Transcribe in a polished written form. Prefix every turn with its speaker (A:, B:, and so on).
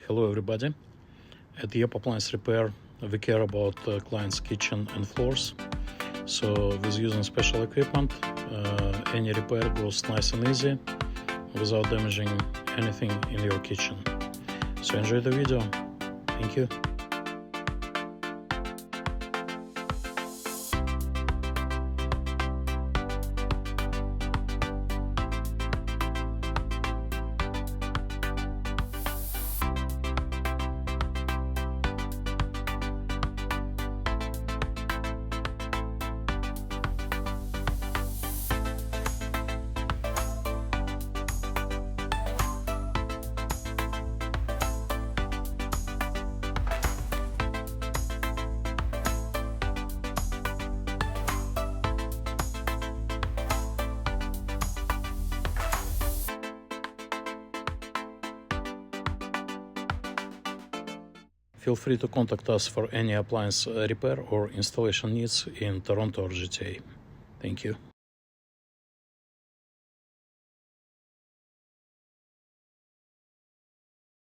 A: Hello everybody. At YEP Appliance Repair we care about clients' kitchen and floors. So with using special equipment, any repair goes nice and easy without damaging anything in your kitchen. So enjoy the video. Thank you. Feel free to contact us for any appliance repair or installation needs in Toronto or GTA. Thank you.